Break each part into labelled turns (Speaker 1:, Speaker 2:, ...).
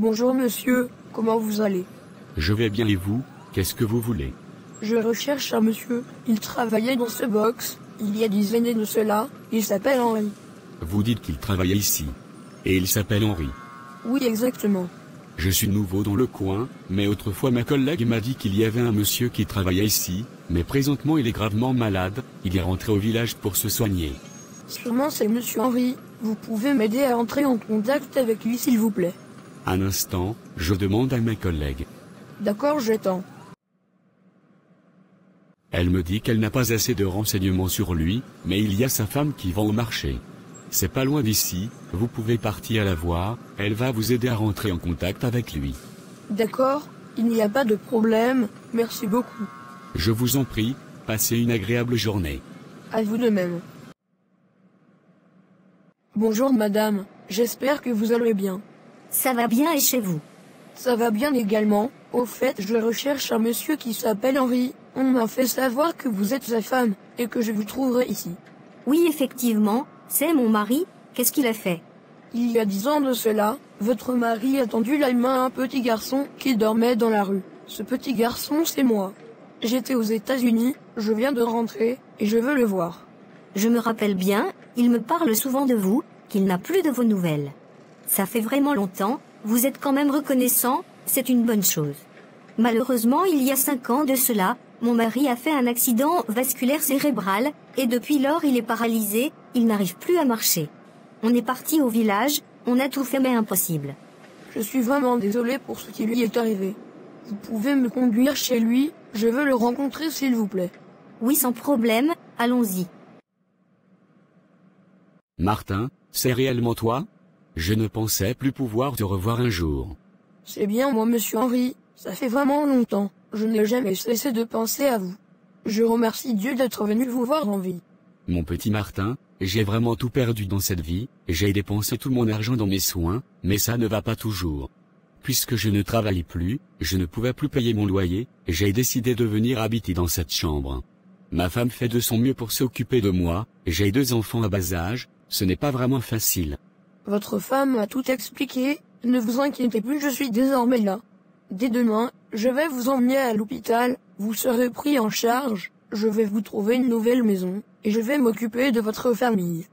Speaker 1: Bonjour monsieur, comment vous allez?
Speaker 2: Je vais bien et vous, qu'est-ce que vous voulez?
Speaker 1: Je recherche un monsieur, il travaillait dans ce box, il y a des années de cela, il s'appelle Henri.
Speaker 2: Vous dites qu'il travaille ici. Et il s'appelle Henri.
Speaker 1: Oui exactement.
Speaker 2: Je suis nouveau dans le coin, mais autrefois ma collègue m'a dit qu'il y avait un monsieur qui travaillait ici, mais présentement il est gravement malade, il est rentré au village pour se soigner.
Speaker 1: Sûrement c'est monsieur Henri, vous pouvez m'aider à entrer en contact avec lui s'il vous plaît.
Speaker 2: Un instant, je demande à ma collègue.
Speaker 1: D'accord, j'attends.
Speaker 2: Elle me dit qu'elle n'a pas assez de renseignements sur lui, mais il y a sa femme qui vend au marché. C'est pas loin d'ici, vous pouvez partir la voir, elle va vous aider à rentrer en contact avec lui.
Speaker 1: D'accord, il n'y a pas de problème, merci beaucoup.
Speaker 2: Je vous en prie, passez une agréable journée.
Speaker 1: À vous de même. Bonjour madame, j'espère que vous allez bien.
Speaker 3: Ça va bien et chez vous?
Speaker 1: Ça va bien également, au fait je recherche un monsieur qui s'appelle Henri, on m'a fait savoir que vous êtes sa femme, et que je vous trouverai ici.
Speaker 3: Oui effectivement, c'est mon mari, qu'est-ce qu'il a fait?
Speaker 1: Il y a 10 ans de cela, votre mari a tendu la main à un petit garçon qui dormait dans la rue. Ce petit garçon c'est moi. J'étais aux États-Unis, je viens de rentrer, et je veux le voir.
Speaker 3: Je me rappelle bien, il me parle souvent de vous, qu'il n'a plus de vos nouvelles. Ça fait vraiment longtemps, vous êtes quand même reconnaissant, c'est une bonne chose. Malheureusement il y a 5 ans de cela, mon mari a fait un accident vasculaire cérébral, et depuis lors il est paralysé, il n'arrive plus à marcher. On est parti au village, on a tout fait mais impossible.
Speaker 1: Je suis vraiment désolé pour ce qui lui est arrivé. Vous pouvez me conduire chez lui, je veux le rencontrer s'il vous plaît.
Speaker 3: Oui sans problème, allons-y.
Speaker 2: Martin, c'est réellement toi? Je ne pensais plus pouvoir te revoir un jour.
Speaker 1: C'est bien moi monsieur Henri, ça fait vraiment longtemps, je n'ai jamais cessé de penser à vous. Je remercie Dieu d'être venu vous voir en vie.
Speaker 2: Mon petit Martin, j'ai vraiment tout perdu dans cette vie, j'ai dépensé tout mon argent dans mes soins, mais ça ne va pas toujours. Puisque je ne travaille plus, je ne pouvais plus payer mon loyer, j'ai décidé de venir habiter dans cette chambre. Ma femme fait de son mieux pour s'occuper de moi, j'ai 2 enfants à bas âge, ce n'est pas vraiment facile.
Speaker 1: Votre femme m'a tout expliqué, ne vous inquiétez plus, je suis désormais là. Dès demain, je vais vous emmener à l'hôpital, vous serez pris en charge, je vais vous trouver une nouvelle maison, et je vais m'occuper de votre famille.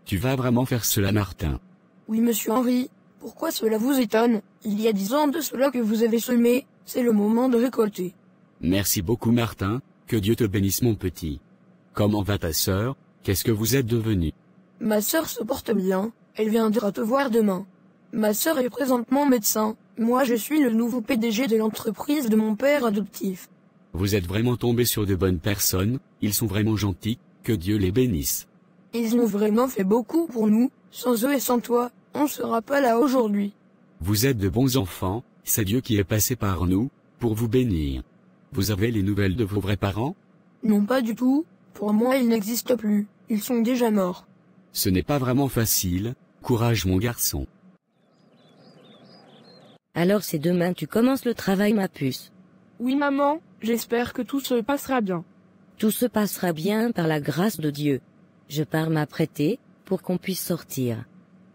Speaker 2: Tu vas vraiment faire cela, Martin?
Speaker 1: Oui monsieur Henri, pourquoi cela vous étonne? Il y a 10 ans de cela que vous avez semé, c'est le moment de récolter.
Speaker 2: Merci beaucoup Martin, que Dieu te bénisse mon petit. Comment va ta sœur, qu'est-ce que vous êtes devenu?
Speaker 1: Ma sœur se porte bien, elle viendra te voir demain. Ma sœur est présentement médecin, moi je suis le nouveau PDG de l'entreprise de mon père adoptif.
Speaker 2: Vous êtes vraiment tombé sur de bonnes personnes, ils sont vraiment gentils, que Dieu les bénisse.
Speaker 1: Ils ont vraiment fait beaucoup pour nous, sans eux et sans toi, on ne sera pas là aujourd'hui.
Speaker 2: Vous êtes de bons enfants, c'est Dieu qui est passé par nous, pour vous bénir. Vous avez les nouvelles de vos vrais parents?
Speaker 1: Non pas du tout, pour moi ils n'existent plus, ils sont déjà morts.
Speaker 2: Ce n'est pas vraiment facile, courage mon garçon.
Speaker 4: Alors c'est demain tu commences le travail ma puce.
Speaker 1: Oui maman, j'espère que tout se passera bien.
Speaker 4: Tout se passera bien par la grâce de Dieu. Je pars m'apprêter, pour qu'on puisse sortir.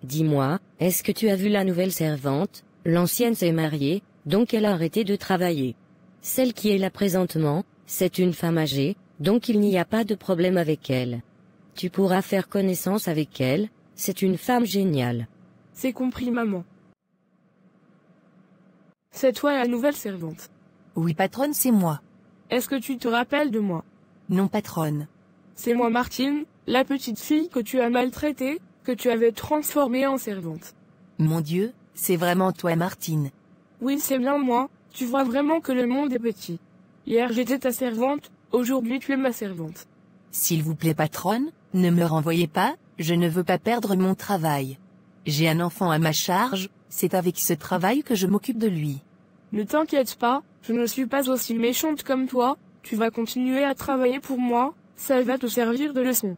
Speaker 4: Dis-moi, est-ce que tu as vu la nouvelle servante? L'ancienne s'est mariée, donc elle a arrêté de travailler. Celle qui est là présentement, c'est une femme âgée, donc il n'y a pas de problème avec elle. Tu pourras faire connaissance avec elle, c'est une femme géniale.
Speaker 1: C'est compris maman. C'est toi la nouvelle servante.
Speaker 5: Oui patronne, c'est moi.
Speaker 1: Est-ce que tu te rappelles de moi?
Speaker 5: Non patronne.
Speaker 1: C'est moi Martine, la petite fille que tu as maltraitée, que tu avais transformée en servante.
Speaker 5: Mon Dieu, c'est vraiment toi Martine.
Speaker 1: Oui c'est bien moi, tu vois vraiment que le monde est petit. Hier j'étais ta servante, aujourd'hui tu es ma servante.
Speaker 5: S'il vous plaît patronne, ne me renvoyez pas, je ne veux pas perdre mon travail. J'ai un enfant à ma charge, c'est avec ce travail que je m'occupe de lui.
Speaker 1: Ne t'inquiète pas, je ne suis pas aussi méchante comme toi, tu vas continuer à travailler pour moi, ça va te servir de leçon.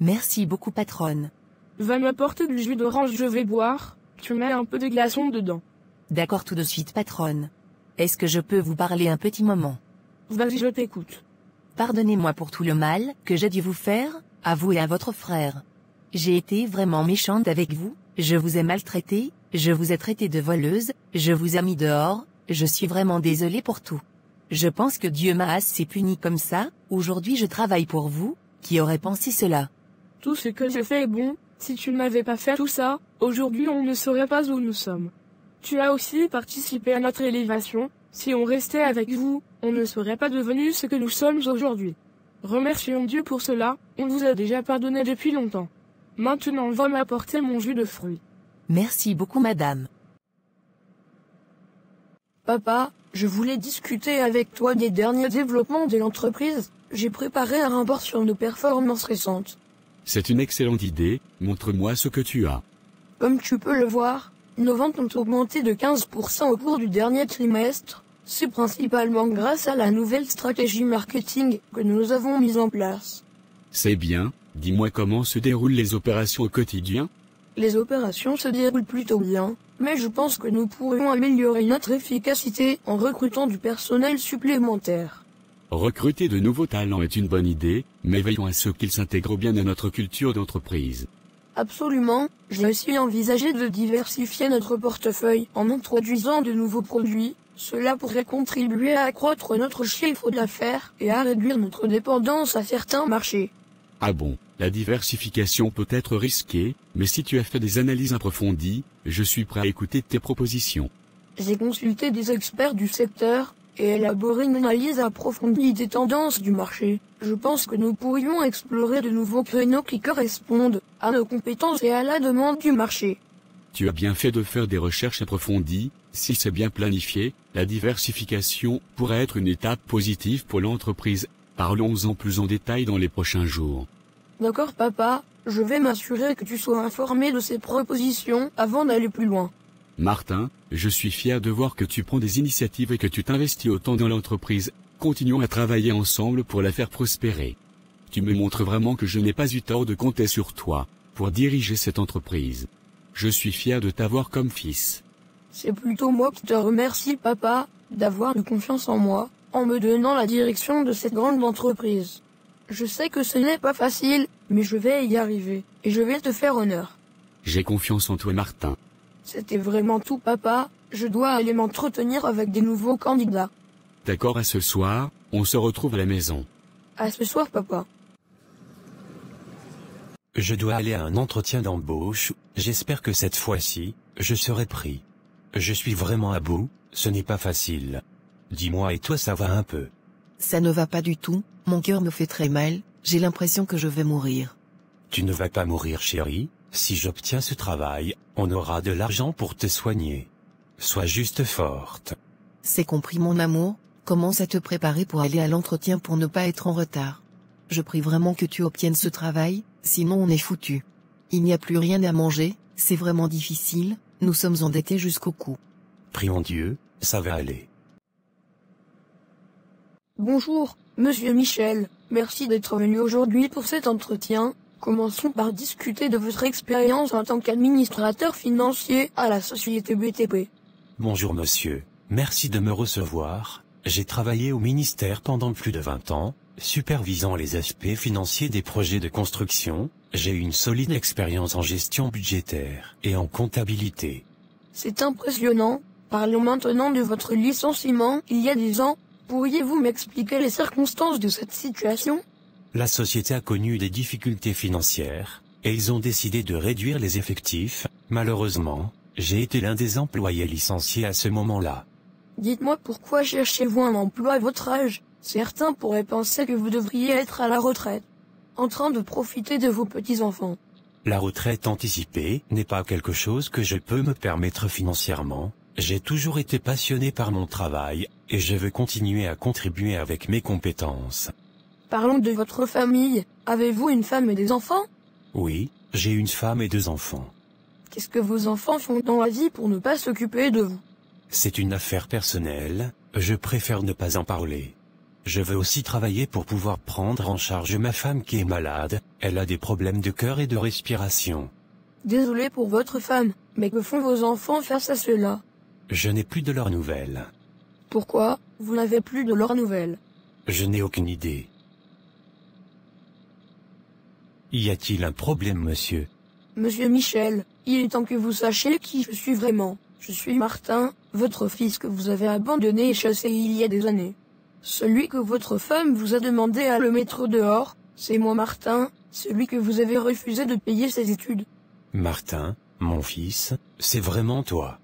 Speaker 5: Merci beaucoup patronne.
Speaker 1: Va m'apporter du jus d'orange, je vais boire, tu mets un peu de glaçons dedans.
Speaker 5: D'accord tout de suite patronne. Est-ce que je peux vous parler un petit moment?
Speaker 1: Vas-y je t'écoute.
Speaker 5: Pardonnez-moi pour tout le mal que j'ai dû vous faire, à vous et à votre frère. J'ai été vraiment méchante avec vous, je vous ai maltraité, je vous ai traité de voleuse, je vous ai mis dehors, je suis vraiment désolé pour tout. Je pense que Dieu m'a assez puni comme ça, aujourd'hui je travaille pour vous, qui aurait pensé cela?
Speaker 1: Tout ce que je fais est bon, si tu n'avais pas fait tout ça, aujourd'hui on ne saurait pas où nous sommes. Tu as aussi participé à notre élévation, si on restait avec vous, on ne serait pas devenu ce que nous sommes aujourd'hui. Remercions Dieu pour cela, on vous a déjà pardonné depuis longtemps. Maintenant va m'apporter mon jus de fruits.
Speaker 5: Merci beaucoup madame.
Speaker 1: Papa, je voulais discuter avec toi des derniers développements de l'entreprise, j'ai préparé un rapport sur nos performances récentes.
Speaker 2: C'est une excellente idée, montre-moi ce que tu as.
Speaker 1: Comme tu peux le voir, nos ventes ont augmenté de 15% au cours du dernier trimestre, c'est principalement grâce à la nouvelle stratégie marketing que nous avons mise en place.
Speaker 2: C'est bien, dis-moi comment se déroulent les opérations au quotidien?
Speaker 1: Les opérations se déroulent plutôt bien, mais je pense que nous pourrions améliorer notre efficacité en recrutant du personnel supplémentaire.
Speaker 2: Recruter de nouveaux talents est une bonne idée, mais veillons à ce qu'ils s'intègrent bien à notre culture d'entreprise.
Speaker 1: Absolument, j'ai aussi envisagé de diversifier notre portefeuille en introduisant de nouveaux produits, cela pourrait contribuer à accroître notre chiffre d'affaires et à réduire notre dépendance à certains marchés.
Speaker 2: Ah bon, la diversification peut être risquée, mais si tu as fait des analyses approfondies, je suis prêt à écouter tes propositions.
Speaker 1: J'ai consulté des experts du secteur, et élaboré une analyse approfondie des tendances du marché. Je pense que nous pourrions explorer de nouveaux créneaux qui correspondent à nos compétences et à la demande du marché.
Speaker 2: Tu as bien fait de faire des recherches approfondies, si c'est bien planifié, la diversification pourrait être une étape positive pour l'entreprise. Parlons-en plus en détail dans les prochains jours.
Speaker 1: D'accord papa, je vais m'assurer que tu sois informé de ces propositions avant d'aller plus loin.
Speaker 2: Martin, je suis fier de voir que tu prends des initiatives et que tu t'investis autant dans l'entreprise. Continuons à travailler ensemble pour la faire prospérer. Tu me montres vraiment que je n'ai pas eu tort de compter sur toi pour diriger cette entreprise. Je suis fier de t'avoir comme fils.
Speaker 1: C'est plutôt moi qui te remercie papa, d'avoir eu confiance en moi, en me donnant la direction de cette grande entreprise. Je sais que ce n'est pas facile, mais je vais y arriver, et je vais te faire honneur.
Speaker 2: J'ai confiance en toi Martin.
Speaker 1: C'était vraiment tout papa, je dois aller m'entretenir avec des nouveaux candidats.
Speaker 2: D'accord, à ce soir, on se retrouve à la maison.
Speaker 1: À ce soir papa.
Speaker 6: Je dois aller à un entretien d'embauche, j'espère que cette fois-ci, je serai pris. Je suis vraiment à bout, ce n'est pas facile. Dis-moi et toi ça va un peu?
Speaker 5: Ça ne va pas du tout, mon cœur me fait très mal, j'ai l'impression que je vais mourir.
Speaker 6: Tu ne vas pas mourir chérie, si j'obtiens ce travail, on aura de l'argent pour te soigner. Sois juste forte.
Speaker 5: C'est compris mon amour, commence à te préparer pour aller à l'entretien pour ne pas être en retard. Je prie vraiment que tu obtiennes ce travail, sinon on est foutu. Il n'y a plus rien à manger, c'est vraiment difficile, nous sommes endettés jusqu'au cou.
Speaker 6: Prions Dieu, ça va aller.
Speaker 1: Bonjour, monsieur Michel, merci d'être venu aujourd'hui pour cet entretien. Commençons par discuter de votre expérience en tant qu'administrateur financier à la société BTP.
Speaker 6: Bonjour monsieur, merci de me recevoir. J'ai travaillé au ministère pendant plus de 20 ans, supervisant les aspects financiers des projets de construction. J'ai une solide expérience en gestion budgétaire et en comptabilité.
Speaker 1: C'est impressionnant. Parlons maintenant de votre licenciement il y a 10 ans. Pourriez-vous m'expliquer les circonstances de cette situation ?
Speaker 6: La société a connu des difficultés financières, et ils ont décidé de réduire les effectifs. Malheureusement, j'ai été l'un des employés licenciés à ce moment-là.
Speaker 1: Dites-moi pourquoi cherchez-vous un emploi à votre âge ? Certains pourraient penser que vous devriez être à la retraite, en train de profiter de vos petits-enfants.
Speaker 6: La retraite anticipée n'est pas quelque chose que je peux me permettre financièrement. J'ai toujours été passionné par mon travail, et je veux continuer à contribuer avec mes compétences.
Speaker 1: Parlons de votre famille. Avez-vous une femme et des enfants ?
Speaker 6: Oui, j'ai une femme et 2 enfants.
Speaker 1: Qu'est-ce que vos enfants font dans la vie pour ne pas s'occuper de vous ?
Speaker 6: C'est une affaire personnelle, je préfère ne pas en parler. Je veux aussi travailler pour pouvoir prendre en charge ma femme qui est malade, elle a des problèmes de cœur et de respiration.
Speaker 1: Désolé pour votre femme, mais que font vos enfants face à cela ?
Speaker 6: Je n'ai plus de leurs nouvelles.
Speaker 1: Pourquoi vous n'avez plus de leurs nouvelles ?
Speaker 6: Je n'ai aucune idée. Y a-t-il un problème, monsieur ?
Speaker 1: Monsieur Michel, il est temps que vous sachiez qui je suis vraiment. Je suis Martin, votre fils que vous avez abandonné et chassé il y a des années. Celui que votre femme vous a demandé à le mettre dehors, c'est moi Martin, celui que vous avez refusé de payer ses études.
Speaker 6: Martin, mon fils, c'est vraiment toi.